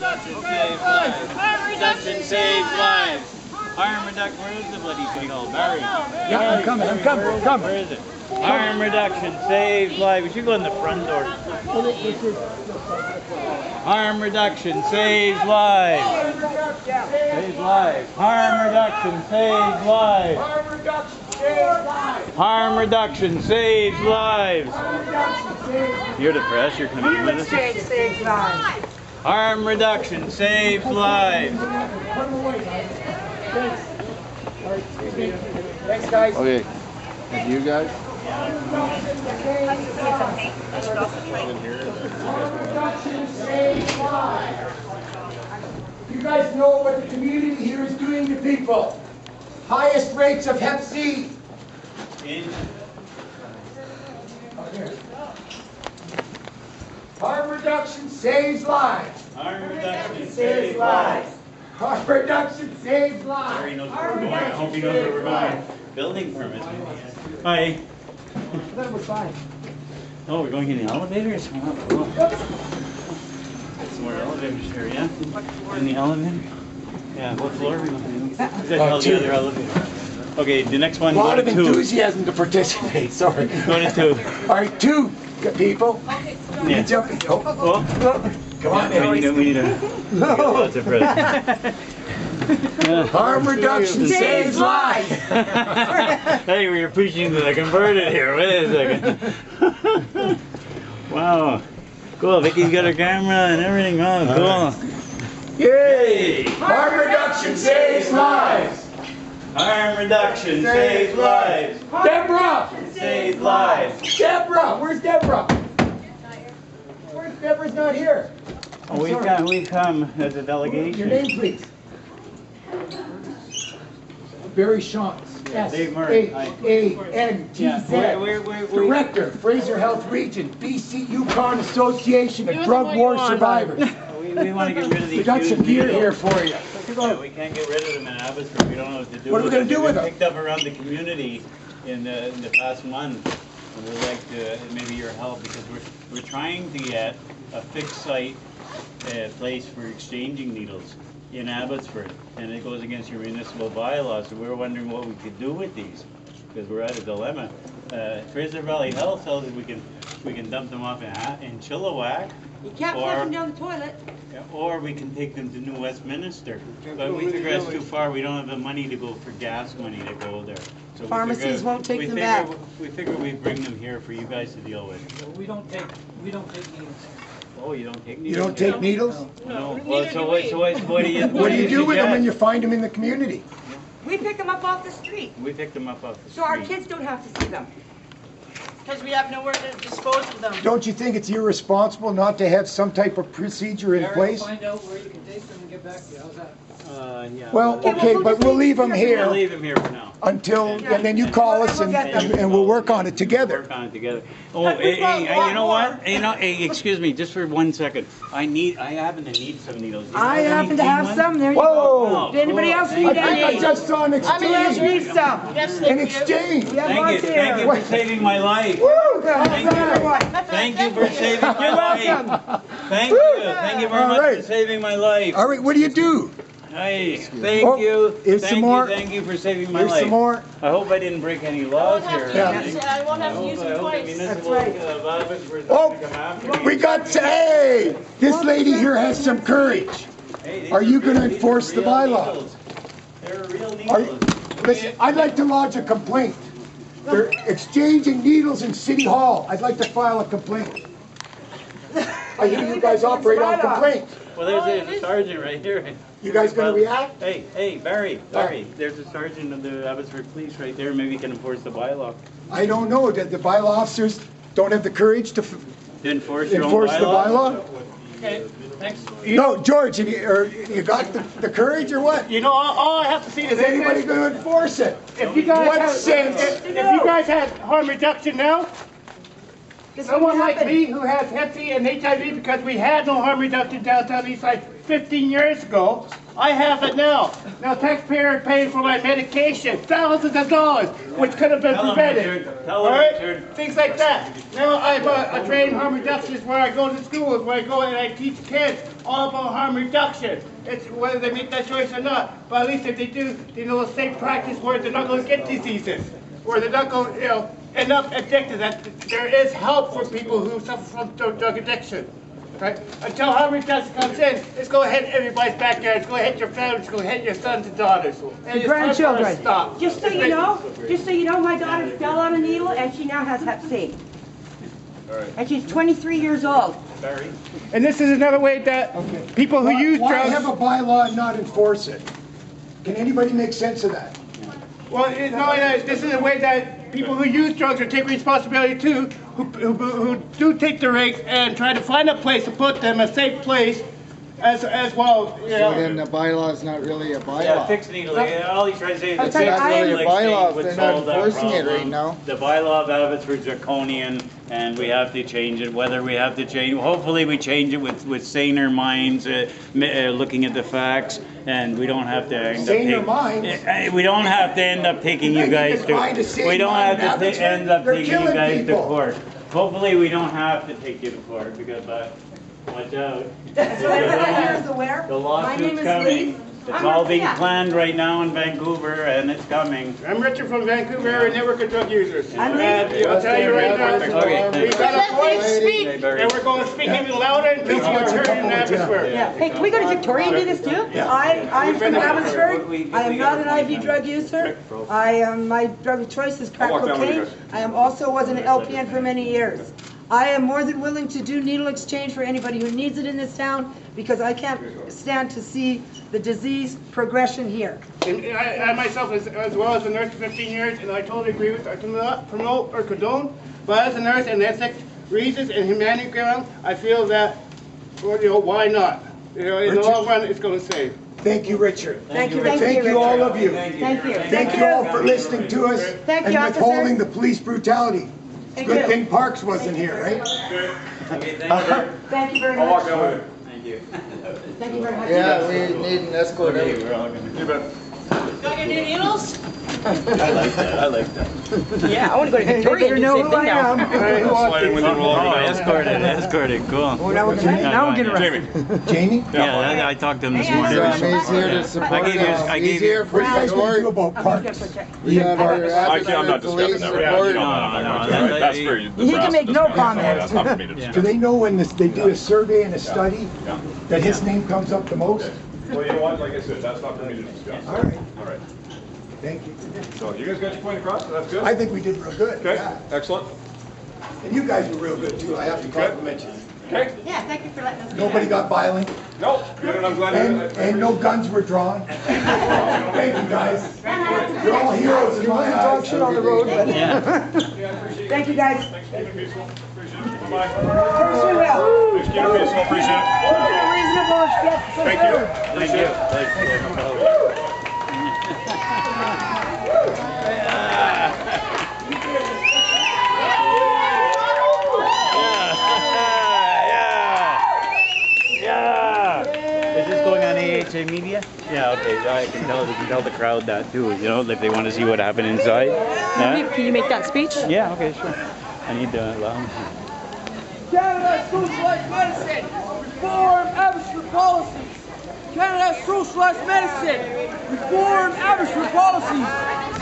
reduction saves lives. Harm reduction. Where is the bloody City Hall? Barry. Yeah, I'm coming. Where is it? Harm reduction saves lives. We should go in the front door. Harm reduction saves lives. Saves lives. Harm reduction saves lives. Harm reduction saves lives. You're the press. You're coming in with us. Saves lives. Harm reduction saves lives. Thanks, guys. Okay. And you guys? You guys know what the community here is doing to people. Highest rates of Hep C. Harm reduction saves lives. Harm reduction saves lives. Harm reduction saves lives. Barry knows where we're going. I hope he knows where we're going. Building permits. Hi. I thought it was fine. Oh, we're going in the elevators? Oh, cool. Some more elevators here, yeah? In the elevator? Yeah, what floor are we going to? The other elevator. Okay, the next one, A lot go of to 2. enthusiasm to participate, sorry. Go to 2. All right, 2 people. Yeah. Jumping. Oh, Oh, come on, we need a lots of presents. Harm reduction saves lives. Hey, we're pushing the converted here. Wait a second. Wow. Cool. Vicky's got her camera and everything. Oh, cool. Yay! Harm reduction saves lives. Harm reduction saves lives. Deborah! Saves lives. Deborah! Where's Deborah? Deborah's not here. Oh, we've come as a delegation. Your name, please. Barry Shantz. Dave Murray. S-H-A-N-T-Z. Director, Fraser Health Region, BC Yukon Association of Drug War Survivors. We want to get rid of these. We got some gear here for you. Yeah, we can't get rid of them in Abbotsford. We don't know what to do. What are we going to do with them? Picked up around the community in the past month. And we'd like to maybe your help because we're trying to get a fixed site place for exchanging needles in Abbotsford, and it goes against your municipal bylaws. So we were wondering what we could do with these because we're at a dilemma. Fraser Valley Health tells us we can dump them off in Chilliwack. You can't flush them down the toilet. Or we can take them to New Westminster. But we figure that's too far. We don't have the money to go for gas money to go there. So Pharmacies won't take them back. We figure we bring them here for you guys to deal with. We don't take needles. Oh, you don't take needles? You don't take needles? No. Well, so what do you What do you do with them when you suggest? find them in the community? We pick them up off the street, We pick them up off the street. so our kids don't have to see them. Because we have nowhere to dispose of them. Don't you think it's irresponsible not to have some type of procedure in Barry, place? Find out where you can take them and get back to you. How's that? Yeah. Well, okay, but we'll leave them We'll here leave them here for now. until, and then you call us and we'll work on it together. Work on it together. Oh, hey, you know what? Hey, excuse me, just for 1 second. I happen to need some needles. Do you I have any happen to have clean some, there you Whoa! go. Did anybody else need I any? just saw an Who else exchange. needs some? Yes, An exchange. We have Thank lots you for here. saving my life. Woo! Thank you for saving my life. Thank you very much for saving my life. All right, what do you do? Hey, thank Oh, you. here's some more. Thank you for saving my Here's life. some more. I hope I didn't break any I laws won't have here. to use it. I won't have to use them twice. That's right. Oh, we got, hey, this lady here has some courage. Are you going to enforce the bylaw? They're real Are needles. you- Listen, I'd like to lodge a complaint. They're exchanging needles in City Hall. I'd like to file a complaint. I hear you guys operate on complaint. Well, there's a sergeant right here. You guys gonna react? Hey, Barry, there's a sergeant of the Abbotsford Police right there. Maybe he can enforce the bylaw. I don't know, that the bylaw officers don't have the courage to To enforce your own enforce the bylaw? Okay, thanks. No, George, you got the courage or what? You know, all I have to say Is is anybody gonna enforce it? if you guys What had, sense? if you guys had harm reduction now, This someone wouldn't like happen. me who has Hep C and HIV, because we had no harm reduction downtown Eastside 15 years ago, I have it now. Now taxpayer paying for my medication, thousands of dollars, which could have been Tell 'em, prevented. Richard. Tell 'em, All right? Richard. Things like that. Now I'm a trained harm reductionist where I go to schools, where I go and I teach kids all about harm reduction. It's whether they make that choice or not. But at least if they do, they know a safe practice where they're not going to get diseases, where they're not going to, end up addicted. That there is help for people who suffer from drug addiction. Right? Until harm reduction comes in, it's going to hit everybody's backyard. It's going to hit your family. It's going to hit your sons and daughters. And it's time for it to stop. Just so you know, my daughter fell on a needle and she now has Hep C. And she's 23 years old. And this is another way that people who use Why drugs. have a bylaw and not enforce it? Can anybody make sense of that? Well, it's not like that. This is a way that people who use drugs or take responsibility too, who do take the rigs and try to find a place to put them, a safe place, as well. You So know. then the bylaw is not really a Yeah, bylaw. fixed needle, all he's trying to say is. It's the not fixed really needle a bylaw if would they're not solve that enforcing it right problem. now. The bylaw of Abbotsford draconian, and we have to change it, whether we have to change, hopefully we change it with saner minds, looking at the facts, and we don't have to end up Saner minds? We don't have to end up taking you think guys you can find a to, sane we don't mind have to in Abbotsford? end up They're taking you killing guys to people. court. Hopefully we don't have to take you to court, because, watch out. So everybody here is aware. The My name lawsuit's is coming. Lee. It's I'm all being yeah. planned right now in Vancouver, and it's coming. I'm Richard from Vancouver Area Network of Drug Users. I'm Lee. And I'll tell you right now, Okay. we've got a voice, Speak. and we're going to speak even louder and people are hearing in Abbotsford. Yeah. Hey, can we go to Victoria and do this too? I'm from Abbotsford. I am not an IV drug user. My drug of choice is crack cocaine. I also was an LPN for many years. I am more than willing to do needle exchange for anybody who needs it in this town because I can't stand to see the disease progression here. And I myself, as well as a nurse for 15 years, and I totally agree with, I cannot promote or condone, but as a nurse and ethics reasons and humanity ground, I feel that, well, why not? In the long run, it's going to save. Thank you, Richard. Thank you, Thank you, all of you. Thank you. Thank you all for listening to us Thank and you, officer. withholding the police brutality. It's a Thank good you. thing Parks wasn't here, right? Okay, thank you. Thank you very much. Thank you. Thank you very much. Yeah, we need an escort out. Okay, we're all gonna. Got your new needles? I like that. Yeah, I want to go to Victoria and do the same thing now. Escorted, cool. Now we're getting arrested. Jamie? Yeah, I talked to him this morning. He's here to support I gave us. you- He's here for What are you guys going to do support. about I'm Parks? gonna check. We have our I'm Abbotsford not police discussing that. support. No, That's for you. He can make no comment. That's not for me to discuss. Do they know when they do a survey and a study that his name comes up the most? Well, you know what, like I said, that's not for me to discuss. All right, All right. thank you. So you guys got your point across, so that's good? I think we did real good. Okay, Yeah. excellent. And you guys were real good too, I have to compliment you. Okay, Yeah, thank you for letting us do Nobody got violent no, good, and I'm glad. and no guns were drawn. Thank you guys. You're all heroes in my eyes. on the road, but Yeah. thank you guys. Thanks for keeping peaceful, appreciate it, bye-bye. Of course we will. Thanks for keeping peaceful, appreciate it. Reasonable, yes. Thank you. Thank you. Yeah. Is this going on AHA Media? Yeah, okay. I can tell the crowd that too, you know, if they want to see what happened inside. Yeah? Can you make that speech? Yeah, okay, sure. I need to allow him. Canada socialized medicine. Reform Abbotsford policies. Canada socialized medicine. Reform Abbotsford policies.